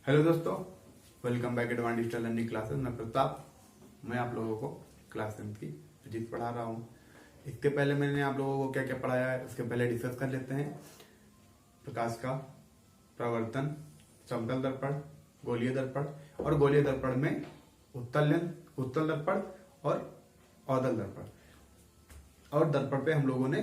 Hello दोस्तों, welcome back advance digital learning classes. मैं प्रताप। मैं आप लोगों को क्लास 10 की फिजिक्स पढ़ा रहा हूँ। इसके पहले मैंने आप लोगों को क्या क्या पढ़ाया है उसके पहले डिस्कस कर लेते हैं। प्रकाश का प्रवर्तन, समतल दर्पण, गोलीय दर्पण और गोलीय दर्पण में उत्तल दर्पण और अवतल दर्पण, और दर्पण पे हम लोगों ने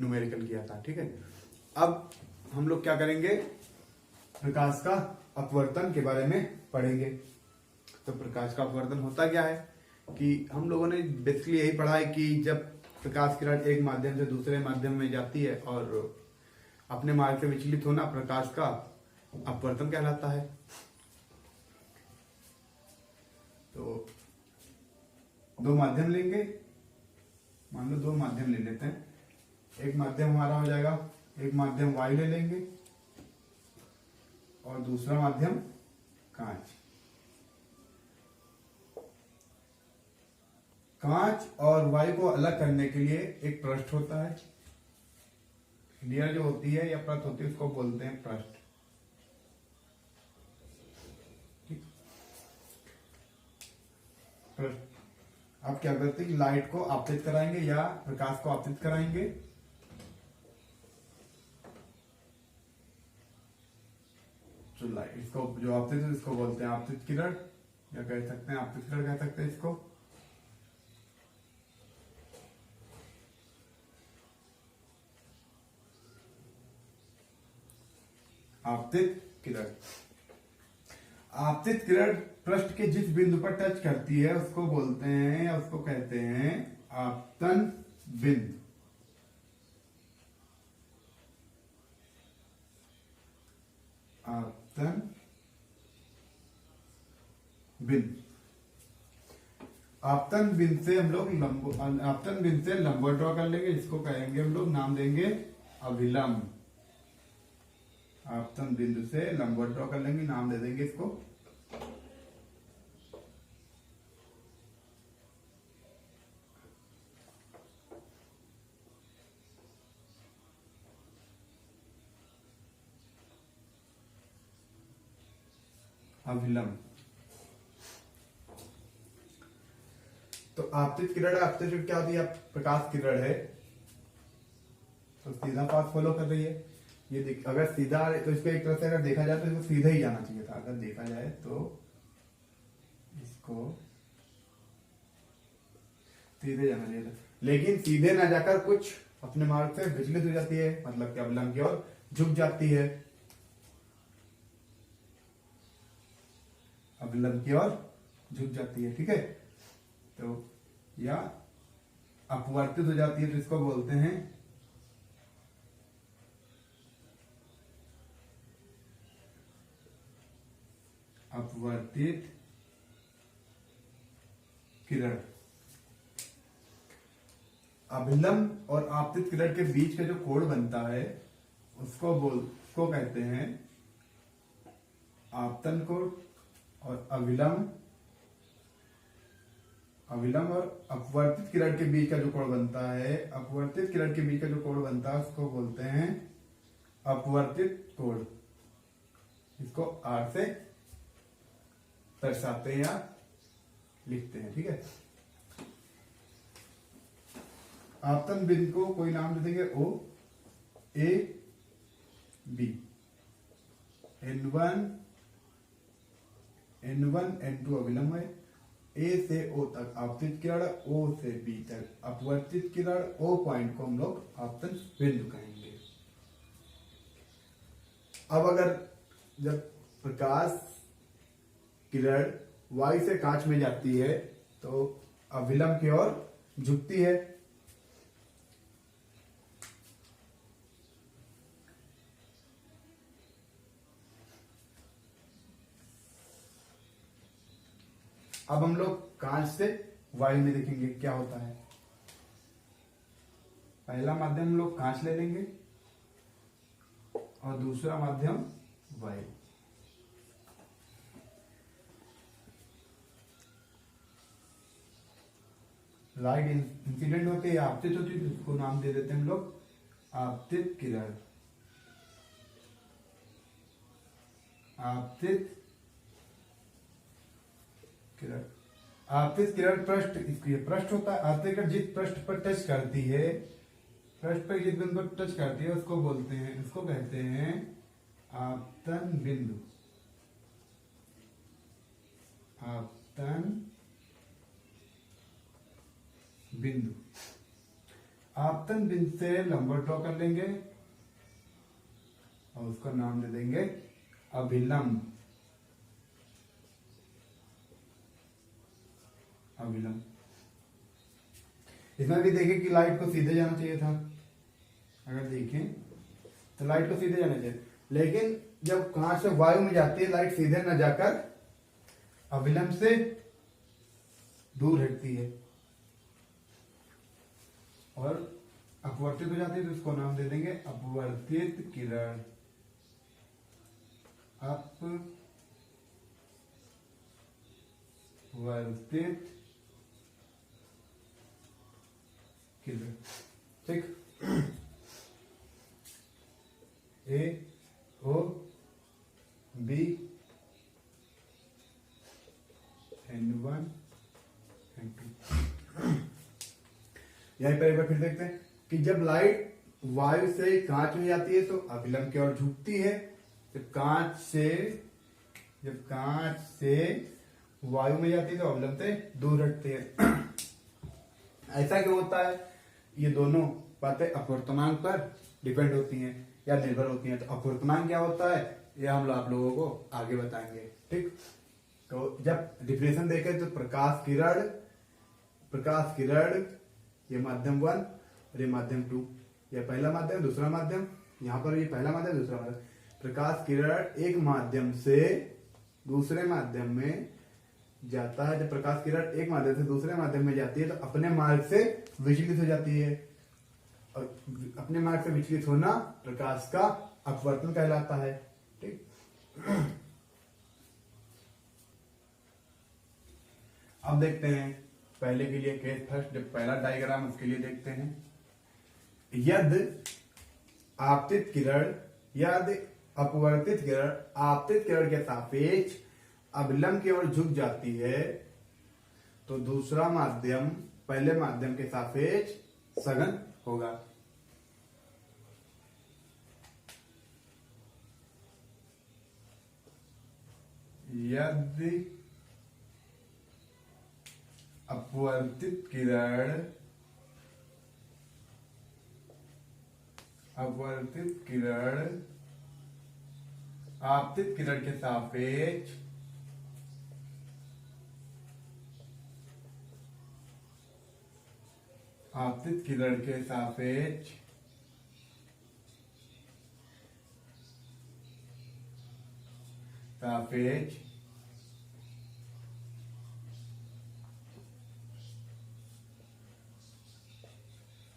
न्यूमेरिकल किया था। ठीक है, अब हम लोग क्या करेंगे, प्रकाश का अपवर्तन के बारे में पढ़ेंगे। तो प्रकाश का अपवर्तन होता क्या है कि हम लोगों ने बेसिकली यही पढ़ा है कि जब प्रकाश किरण एक माध्यम से दूसरे माध्यम में जाती है और अपने मार्ग से विचलित होना प्रकाश का अपवर्तन कहलाता है। तो दो माध्यम लेंगे, मान लो दो माध्यम ले लेते हैं। एक माध्यम हमारा हो जाएगा, एक माध्यम वायु ले लेंगे और दूसरा माध्यम कांच। कांच और वायु को अलग करने के लिए एक पृष्ठ होता है, लेयर जो होती है या परत होती है उसको बोलते हैं पृष्ठ। आप क्या करते हैं कि लाइट को आपतित कराएंगे या प्रकाश को आपतित कराएंगे। जो लाइट इसको जो आपतित है इसको बोलते हैं आपतित किरण, या कह सकते हैं आपतित किरण कह सकते हैं इसको। आपतित किरण, आपतित किरण पृष्ठ के जिस बिंदु पर टच करती है उसको बोलते हैं या उसको कहते हैं आपतन बिंदु। आपतन बिंदु, आपतन बिंदु से हम लोग आपतन बिंदु से लंबवत ड्रॉ कर लेंगे, इसको कहेंगे हम लोग, नाम देंगे अभिलंब। आपतन बिंदु से लंबवत ड्रॉ कर लेंगे, नाम दे देंगे इसको अभिलंब। तो आपतित किरण, आपतित किरण क्या होती है, प्रकाश किरण है तो सीधा पाथ फॉलो कर रही है। ये अगर सीधा तो इसको एक तरह से अगर देखा जाए तो इसको सीधा ही जाना चाहिए था। अगर देखा जाए तो इसको सीधे जाना चाहिए था, लेकिन सीधे ना जाकर कुछ अपने मार्ग से विचलित हो जाती है, मतलब कि अभिलंब की ओर झुक जाती है, अभिलंब की ओर झुक जाती है। ठीक है, तो या अपवर्तित हो जाती है तो इसको बोलते हैं अपवर्तित किरण। अभिलंब और आपतित किरण के बीच का जो कोण बनता है उसको कहते हैं आपतन कोण। और अभिलंब और अपवर्तित किरण के बीच का जो कोण बनता है, अपवर्तित किरण के बीच का जो कोण बनता है उसको बोलते हैं अपवर्तित कोण। इसको आर से दर्शाते हैं या लिखते हैं। ठीक है, आपतन बिंदु को कोई नाम दे देंगे ओ ए बी। N1 N2 अभिलंब है, ए से ओ तक आपतित किरण, ओ से बी तक अपवर्तित किरण, ओ पॉइंट को हम लोग आपतन बिंदु कहेंगे। अब अगर जब प्रकाश किरण वायु से कांच में जाती है तो अभिलंब की ओर झुकती है। अब हम लोग कांच से वायु में देखेंगे क्या होता है। पहला माध्यम हम लोग कांच ले लेंगे और दूसरा माध्यम वायु। लाइट इंसिडेंट होती है, आपतित होती है, उसको नाम दे देते हैं हम लोग आपतित किरण। आपतित किरण, आपतित किरण पृष्ठ, इसकी पृष्ठ होता है। आपतित किरण जिस पृष्ठ पर टच करती है, पृष्ठ पर जिस बिंदु पर टच करती है उसको बोलते हैं, उसको कहते हैं आपतन बिंदु। आपतन बिंदु। आपतन बिंदु से लंबवत ड्रॉ कर लेंगे और उसका नाम दे देंगे अभिलंब। अभिलंब। इसमें भी देखें कि लाइट को सीधे जाना चाहिए था, अगर देखें तो लाइट को सीधे जाना चाहिए, लेकिन जब कांच से वायु में जाती है लाइट सीधे न जाकर अभिलंब से दूर हटती है और अपवर्तित हो जाती है, तो उसको नाम दे देंगे अपवर्तित किरण। अपवर्तित किरण। ठीक। ए ओ बी N1 N2। यहीं पर एक बार फिर देखते हैं कि जब लाइट वायु से कांच में जाती है तो अभिलंब की ओर झुकती है, जब कांच से वायु में जाती है तो अभिलंब से दूर हटती है। ऐसा क्यों होता है? ये दोनों बातें अपवर्तनांक पर डिपेंड होती हैं या निर्भर होती हैं। तो अपवर्तनांक क्या होता है ये हम आप लोगों को आगे बताएंगे। ठीक। तो जब डिफिनेशन देखें तो प्रकाश किरण ये माध्यम 1 और ये माध्यम 2, ये पहला माध्यम दूसरा माध्यम, यहाँ पर ये पहला माध्यम दूसरा माध्यम। प्रकाश किरण एक माध्यम से दूसरे माध्यम में जाता है। जब प्रकाश किरण एक माध्यम से दूसरे माध्यम में जाती है तो अपने मार्ग से विचलित हो जाती है, और अपने मार्ग से विचलित होना प्रकाश का अपवर्तन कहलाता है। ठीक। अब देखते हैं पहले के लिए केस फर्स्ट, जब पहला डायग्राम उसके लिए देखते हैं। यदि आपतित किरण अपवर्तित किरण आपतित किरण के सापेक्ष अभिलंब की ओर झुक जाती है तो दूसरा माध्यम पहले माध्यम के सापेक्ष सघन होगा। यदि अपवर्तित किरण आपतित किरण के सापेक्ष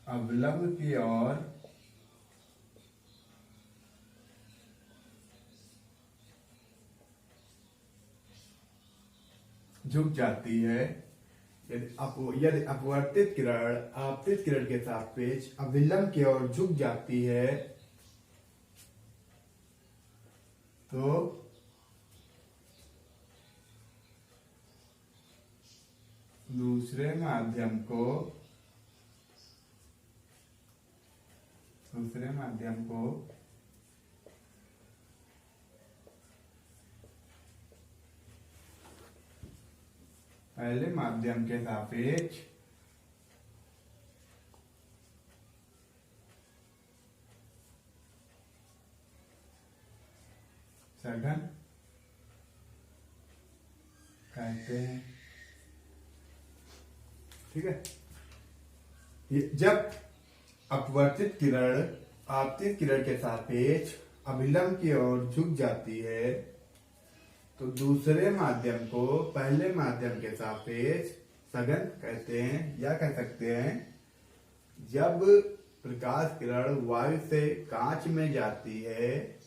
अभिलंब की ओर झुक जाती है। यदि अपवर्तित किरण आपतित किरण के सापेक्ष अभिलंब की ओर झुक जाती है तो दूसरे माध्यम को पहले माध्यम के सापेक्ष सघन कहते हैं। ठीक है। जब अपवर्तित किरण आपतित किरण के सापेक्ष अभिलंब की ओर झुक जाती है तो दूसरे माध्यम को पहले माध्यम के सापेक्ष सघन कहते हैं, या कह सकते हैं जब प्रकाश किरण वायु से कांच में जाती है,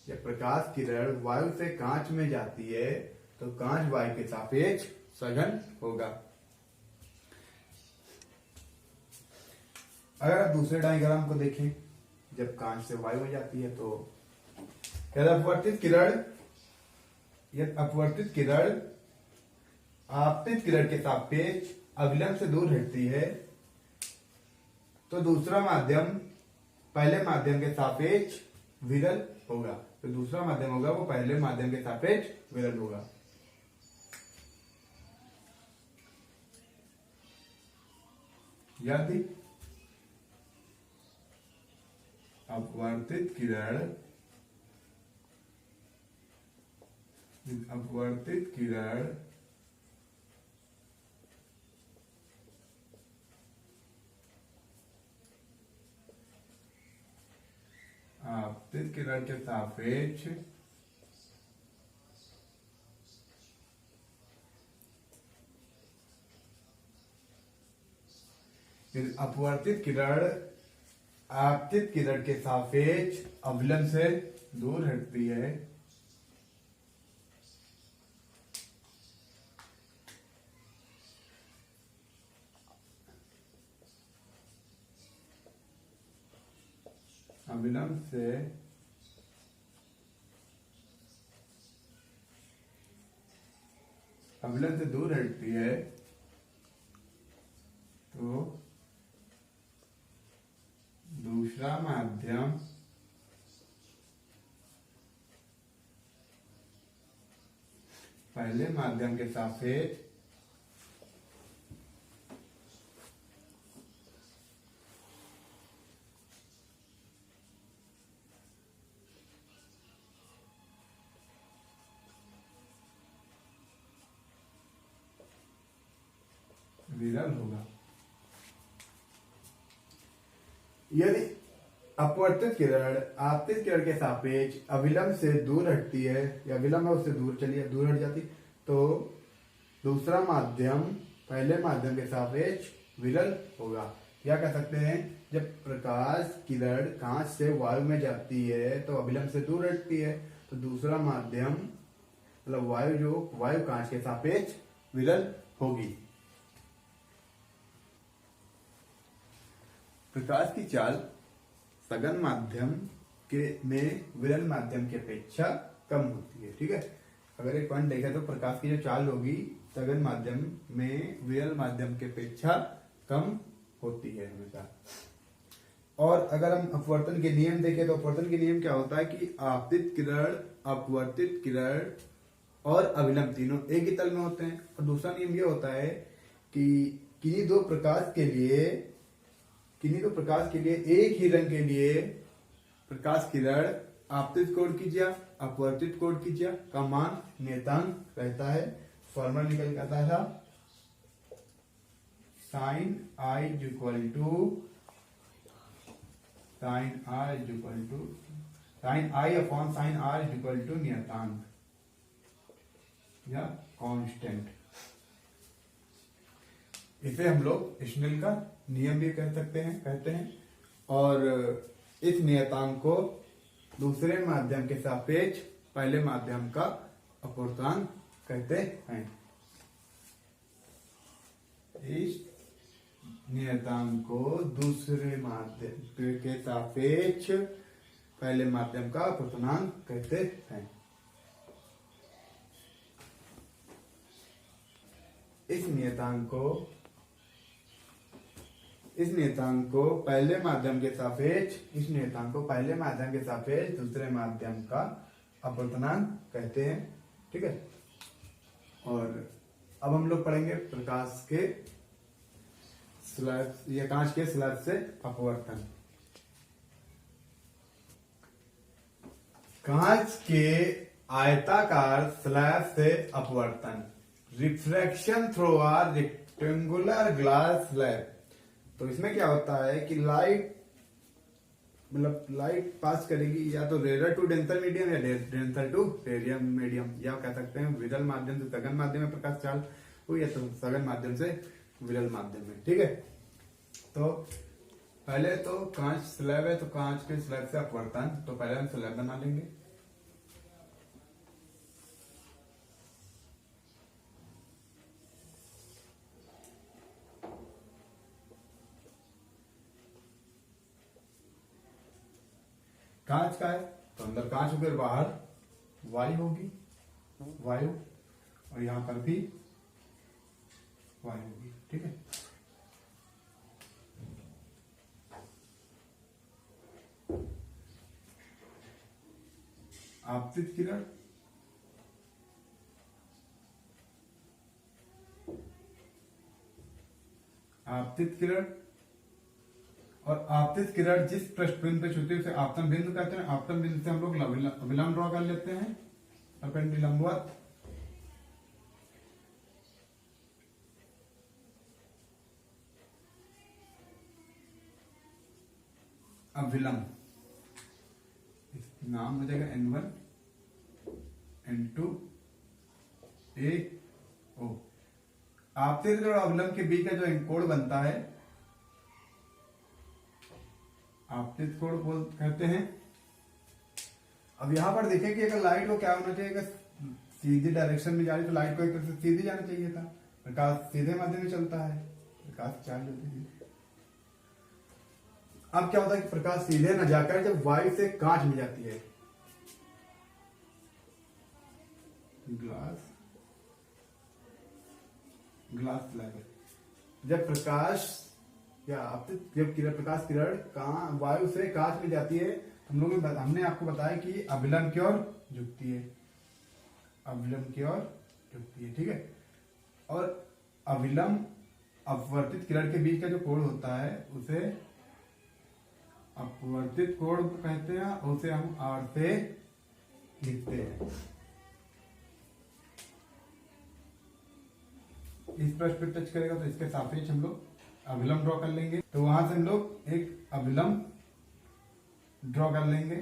जब प्रकाश किरण वायु से कांच में जाती है तो कांच वायु के सापेक्ष सघन होगा। अगर आप दूसरे डायग्राम को देखें, जब कांच से वायु में जाती है तो अपवर्तित किरण आपतित किरण के सापेक्ष अविलंब से दूर हटती है तो दूसरा माध्यम पहले माध्यम के सापेक्ष विरल होगा। तो दूसरा माध्यम होगा वो पहले माध्यम के सापेक्ष विरल होगा। यदि अपवर्तित किरण आपतित किरण के सापेक्ष अपवर्तित किरण आपतित किरण के सापेक्ष अविलंब से दूर हटती है अविलंब से दूर हटती है तो दूसरा माध्यम पहले माध्यम के सापेक्ष विरल होगा। यदि अपवर्तित किरण आपतित किरण के सापेक्ष अविलंब से दूर हटती है या विलंब उससे दूर हट जाती तो दूसरा माध्यम पहले माध्यम के सापेक्ष विरल होगा। या कह सकते हैं जब प्रकाश किरण कांच से वायु में जाती है तो अविलंब से दूर हटती है तो दूसरा माध्यम मतलब वायु कांच के सापेक्ष विरल होगी। प्रकाश की चाल सघन माध्यम में विरल माध्यम की अपेक्षा कम होती है। ठीक है, अगर एक पॉइंट देखें तो प्रकाश की जो चाल होगी सघन माध्यम में विरल माध्यम की अपेक्षा कम होती है हमेशा। और अगर हम अपवर्तन के नियम देखें तो अपवर्तन के नियम क्या होता है कि आपतित किरण अपवर्तित किरण और अविलंब तीनों एक ही तल में होते हैं। और दूसरा नियम ये होता है कि किन्हीं दो प्रकाश के लिए एक ही रंग के लिए प्रकाश किरण आपतित कोण कीजिए अपवर्तित कोण कीजिए का मान नियतांक रहता है। फॉर्मूला निकल के आता था sine i equal upon sine r equal to नियतांक या कांस्टेंट। इसे हम लोग स्नेल का नियम भी कहते हैं। और इस नियतांक को दूसरे माध्यम के सापेक्ष पहले माध्यम का अपवर्तनांक कहते हैं। इस नियतांक को दूसरे माध्यम के सापेक्ष पहले माध्यम का अपवर्तनांक कहते हैं। इस नियतांक को पहले माध्यम के सापेक्ष दूसरे माध्यम का अपवर्तनांक कहते हैं। ठीक है, और अब हम लोग पढ़ेंगे प्रकाश के स्लैब या कांच के स्लैब से अपवर्तन। कांच के आयताकार स्लैब से अपवर्तन रिफ्रैक्शन थ्रू आ रेक्टेंगुलर ग्लास स्लैब। तो इसमें क्या होता है कि लाइट पास करेगी या तो रेयर टू डेंसर मीडियम या डेंसर टू रेडियम मीडियम, या कह सकते हैं विरल माध्यम से सघन माध्यम में प्रकाश चाल हो या तो सघन माध्यम से विरल माध्यम में। ठीक है, तो पहले तो कांच स्लैब है तो कांच के स्लैब से अपवर्तन, तो पहले हम स्लैब बना लेंगे। कांच का है तो अंदर कांच होकर बाहर वायु होगी, और यहां पर भी वाई होगी। ठीक है, आपतित किरण और आपतित किरण जिस पृष्ठबिंदु पे छूती है उसे आपतन बिंदु कहते हैं। आपतन बिंदु से हम लोग अभिलंब ड्रॉ कर लेते हैं, लंबवत। अभिलंब नाम हो जाएगा N1 N2 A O। आपतित और अभिलंब के बीच का जो कोण बनता है आपतित कोण कहते हैं। अब यहां पर देखें कि अगर लाइट को क्या होना चाहिए, अगर सीधी डायरेक्शन में जा रही तो लाइट को एक तरफ से सीधे जाना चाहिए था। प्रकाश सीधे माध्यम में चलता है, प्रकाश चार्ज होती है। अब क्या होता है कि प्रकाश सीधे न जाकर जब वायु से कांच में जाती है, ग्लास स्लैब, जब प्रकाश या जब प्रकाश किरण वायु से कांच में जाती है, हमने आपको बताया कि अभिलंब की ओर झुकती है, अभिलंब की ओर झुकती है। ठीक है, और अभिलंब अपवर्तित किरण के बीच का जो कोण होता है उसे अपवर्तित कोण कहते हैं, उसे हम R से लिखते हैं। इस पृष्ठ पे टच करेगा तो इसके सापेक्ष हम लोग अभिलंब ड्रॉ कर लेंगे। तो वहां से हम लोग एक अभिलंब ड्रॉ कर लेंगे।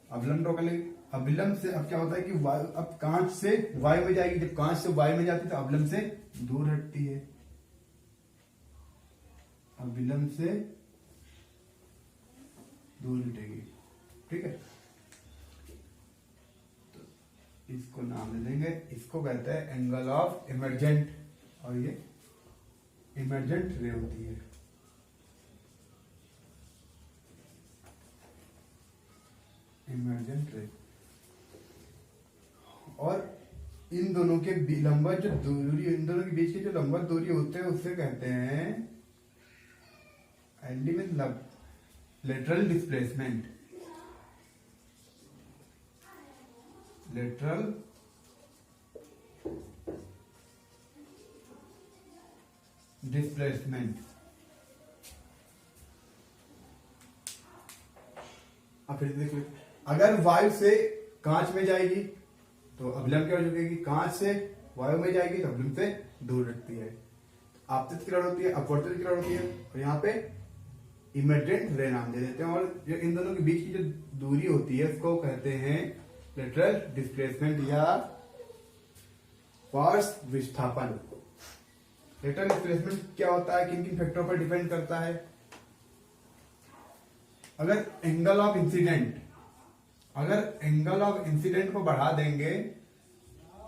अभिलंब ड्रॉ कर लेंगे। अभिलंब से अब क्या होता है कि वायु अब कांच से वायु में जाएगी, जब कांच से वायु में जाती है तो अभिलंब से दूर हटती है, अभिलंब से दूर हटेगी। ठीक है, तो इसको नाम दे देंगे, इसको कहते हैं एंगल ऑफ इमर्जेंट, और ये इमर्जेंट रे होती है। इमर्जेंट रे। और इन दोनों के लंबवत जो दूरी, इन दोनों के बीच की जो लंबवत दूरी होते हैं उसे कहते हैं लेटरल डिस्प्लेसमेंट। Lateral displacement. अब फिर देखिए, अगर वायु से कांच में जाएगी तो अभिलंब क्या हो जाएगी, कांच से वायु में जाएगी तो अभिलंब से दूर रखती है। आपतित किरण होती है, अपवर्तित किरण होती है, और यहाँ पे इमर्जेंट रे नाम दे देते हैं। और जो इन दोनों के बीच की जो दूरी होती है उसको कहते हैं लेटरल डिस्प्लेसमेंट या पार्श्व विस्थापन। लेटरल डिस्प्लेसमेंट क्या होता है, किन किन फैक्टरों पर डिपेंड करता है। अगर एंगल ऑफ इंसिडेंट को बढ़ा देंगे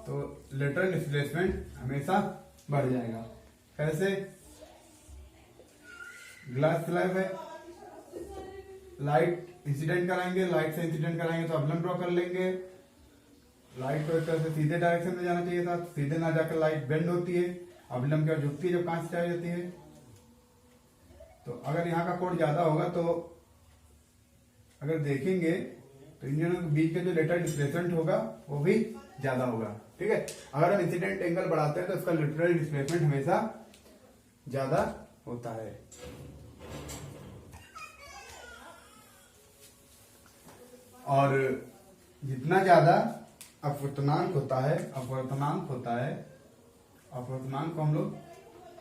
तो लेटरल डिस्प्लेसमेंट हमेशा बढ़ जाएगा। कैसे, ग्लास स्लैब है, लाइट इंसिडेंट कराएंगे, लाइट से इंसिडेंट कराएंगे तो अभिलंब ड्रॉ कर लेंगे। लाइट को एक तरह से सीधे डायरेक्शन में जाना चाहिए था, सीधे ना जाकर लाइट बेंड होती है, अभिलंब की ओर झुकती है जब कांच से जाती है। तो अगर यहाँ का कोण ज्यादा होगा तो अगर देखेंगे तो इन दोनों के बीच का जो लेटरल डिस्प्लेसमेंट होगा वो भी ज्यादा होगा। ठीक है, अगर हम इंसिडेंट एंगल बढ़ाते हैं तो उसका लेटरल डिस्प्लेसमेंट हमेशा ज्यादा होता है। और जितना ज्यादा अपवर्तनांक होता है, अपवर्तनांक को हम लोग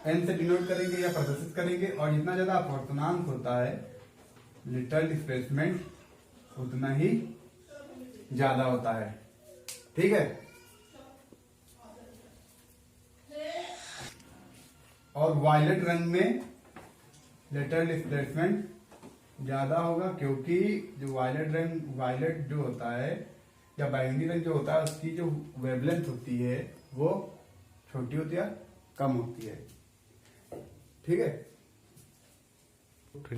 n से डिनोट करेंगे या प्रदर्शित करेंगे, और जितना ज्यादा अपवर्तनांक होता है लेटरल डिस्प्लेसमेंट उतना ही ज्यादा होता है। ठीक है, और वायलेट रंग में लेटरल डिस्प्लेसमेंट ज्यादा होगा, क्योंकि जो वायलेट जो होता है या बैंगनी रंग जो होता है उसकी जो वेवलेंथ होती है वो छोटी होती है, कम होती है। ठीक है, तो